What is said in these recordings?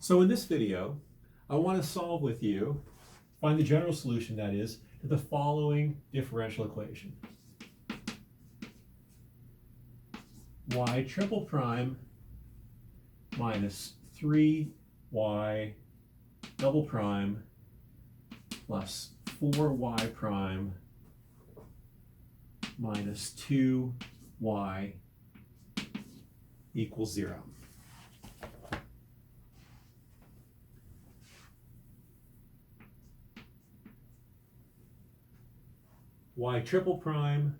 So in this video, I want to solve with you, find the general solution, that is, to the following differential equation. Y triple prime minus 3y double prime plus 4y prime minus 2y equals 0. Y triple prime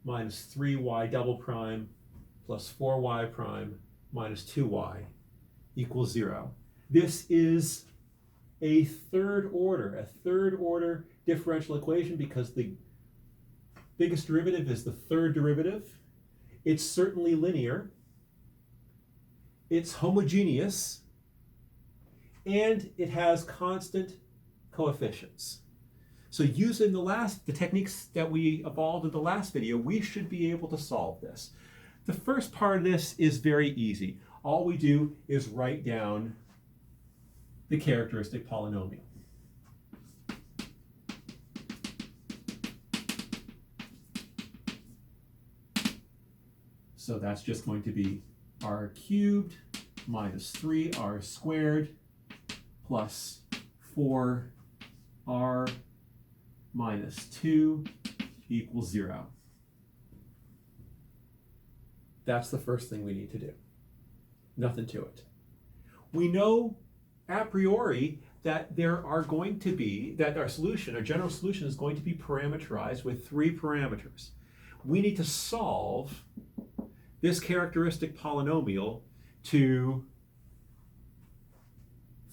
minus 3y double prime plus 4y prime minus 2y equals 0. This is a third order differential equation because the biggest derivative is the third derivative. It's certainly linear. It's homogeneous. And it has constant coefficients. So using the techniques that we evolved in the last video, we should be able to solve this. The first part of this is very easy. All we do is write down the characteristic polynomial. So that's just going to be r cubed minus 3r squared plus 4r minus 2 equals 0. That's the first thing we need to do. Nothing to it. We know a priori that our solution, our general solution, is going to be parameterized with 3 parameters. We need to solve this characteristic polynomial to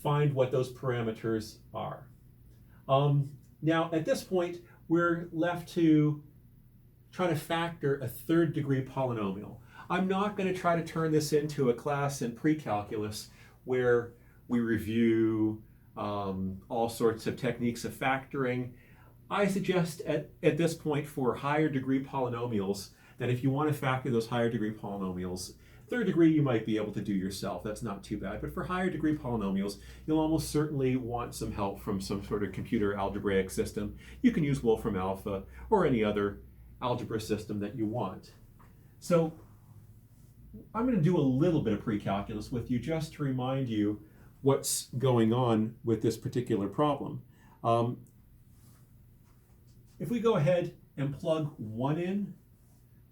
find what those parameters are. Now, at this point, we're left to try to factor a third degree polynomial. I'm not going to try to turn this into a class in pre-calculus where we review all sorts of techniques of factoring. I suggest at this point for higher degree polynomials that if you want to factor those higher degree polynomials, third degree you might be able to do yourself. That's not too bad. But for higher degree polynomials, you'll almost certainly want some help from some sort of computer algebraic system. You can use Wolfram Alpha or any other algebra system that you want. So I'm going to do a little bit of pre-calculus with you just to remind you what's going on with this particular problem. If we go ahead and plug 1 in,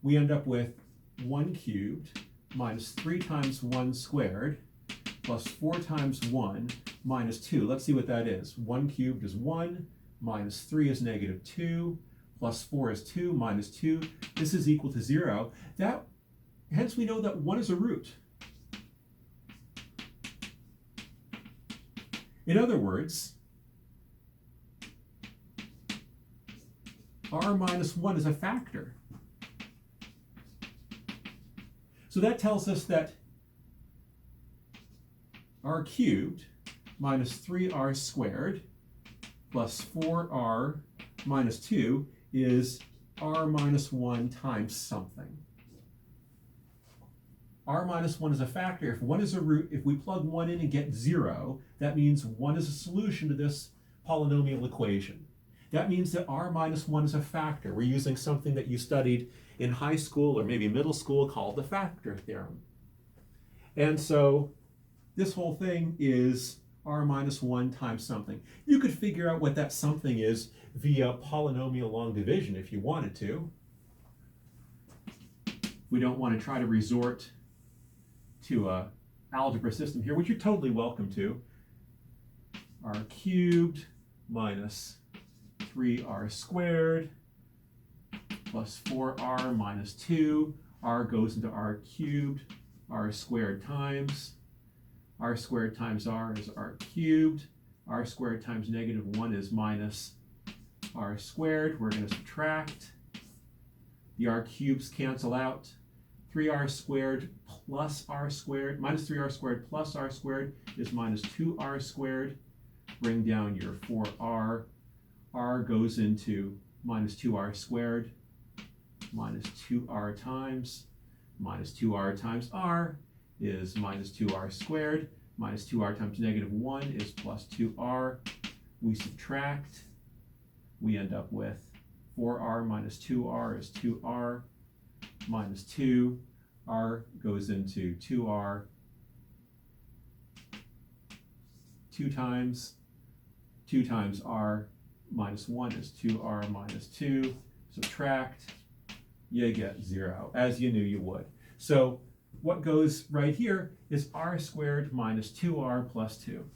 we end up with 1 cubed minus 3 times 1 squared plus 4 times 1 minus 2. Let's see what that is. 1 cubed is 1, minus 3 is negative 2, plus 4 is 2, minus 2. This is equal to 0. Hence we know that 1 is a root. In other words, r minus 1 is a factor. So that tells us that r cubed minus 3r squared plus 4r minus 2 is r minus 1 times something. R minus 1 is a factor. If 1 is a root, if we plug 1 in and get 0, that means 1 is a solution to this polynomial equation. That means that r minus 1 is a factor. We're using something that you studied in high school or maybe middle school called the factor theorem. And so this whole thing is r minus 1 times something. You could figure out what that something is via polynomial long division if you wanted to. We don't want to try to resort to an algebra system here, which you're totally welcome to. R cubed minus 3r squared plus 4r minus 2. R goes into r cubed, r squared times r is r cubed. R squared times negative 1 is minus r squared. We're going to subtract. The r cubes cancel out. 3r squared plus r squared, minus 3r squared plus r squared is minus 2r squared. Bring down your 4r. R goes into minus 2r squared, minus 2r times r is minus 2r squared. minus 2r times negative 1 is plus 2r. We subtract, we end up with 4r minus 2r is 2r minus 2. R goes into 2r 2 times r minus 1 is 2r minus 2. Subtract, you get 0, as you knew you would. So what goes right here is r squared minus 2r plus 2.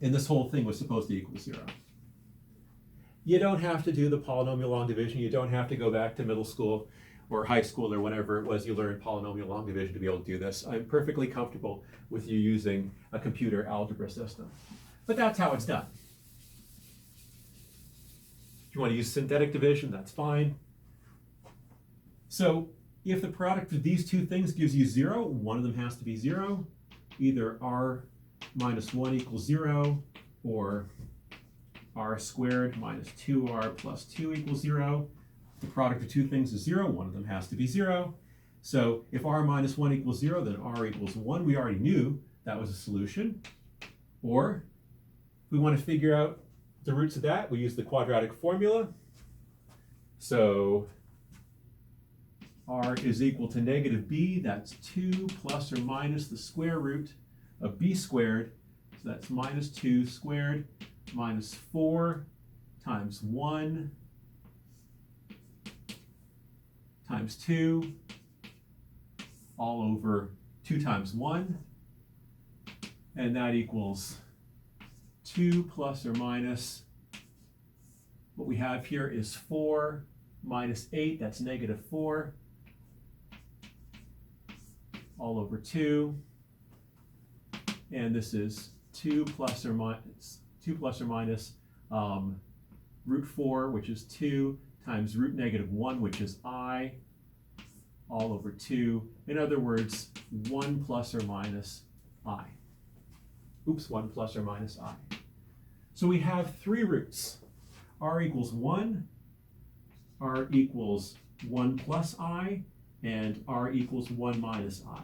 And this whole thing was supposed to equal 0. You don't have to do the polynomial long division. You don't have to go back to middle school or high school or whenever it was you learned polynomial long division to be able to do this. I'm perfectly comfortable with you using a computer algebra system. But that's how it's done. If you want to use synthetic division, that's fine. So if the product of these two things gives you 0, one of them has to be 0. Either r minus 1 equals 0, or r squared minus 2r plus 2 equals 0. If the product of two things is 0, one of them has to be 0. So if r minus 1 equals 0, then r equals 1. We already knew that was a solution. Or if we want to figure out the roots of that, we use the quadratic formula. So r is equal to negative b. That's 2 plus or minus the square root of b squared. So that's minus 2 squared minus 4 times 1 times 2 all over 2 times 1. And that equals 2 plus or minus, what we have here is 4 minus 8, that's negative 4, all over 2. And this is 2 plus or minus root 4, which is 2, times root negative 1, which is I, all over 2. In other words, 1 plus or minus I. Oops, 1 plus or minus I. So we have three roots. R equals 1, R equals 1 plus I, and R equals 1 minus I.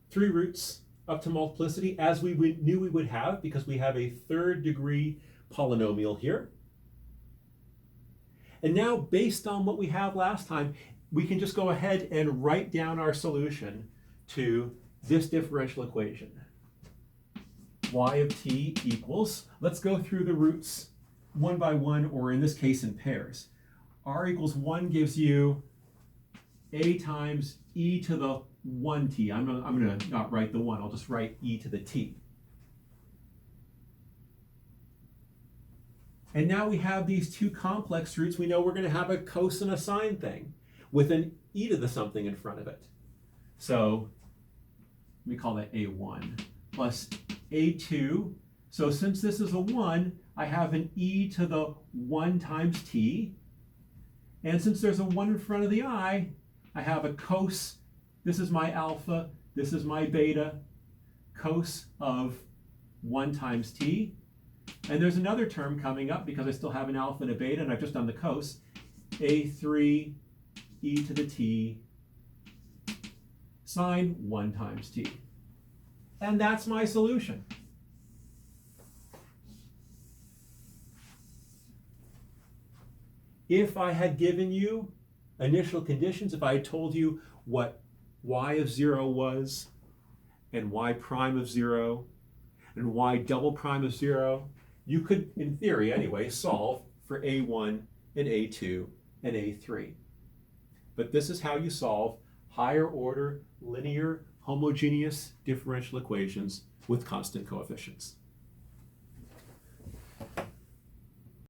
Three roots up to multiplicity, as we knew we would have, because we have a third degree polynomial here. And now, based on what we have last time, we can just go ahead and write down our solution to this differential equation. Y of t equals, let's go through the roots one by one, or in this case in pairs. R equals 1 gives you a times e to the 1t. I'm going to not write the 1, I'll just write e to the t. And now we have these two complex roots. We know we're going to have a cos and a sine thing with an e to the something in front of it. So we call that a1 plus a2. So since this is a 1, I have an e to the 1 times t. And since there's a 1 in front of the I have a cos. This is my alpha, this is my beta, cos of 1 times t. And there's another term coming up because I still have an alpha and a beta, and I've just done the cos, a3 e to the t sine 1 times t. And that's my solution. If I had given you initial conditions, if I had told you what y of 0 was, and y prime of 0, and y double prime of 0, you could, in theory anyway, solve for a1 and a2 and a3. But this is how you solve higher order linear homogeneous differential equations with constant coefficients.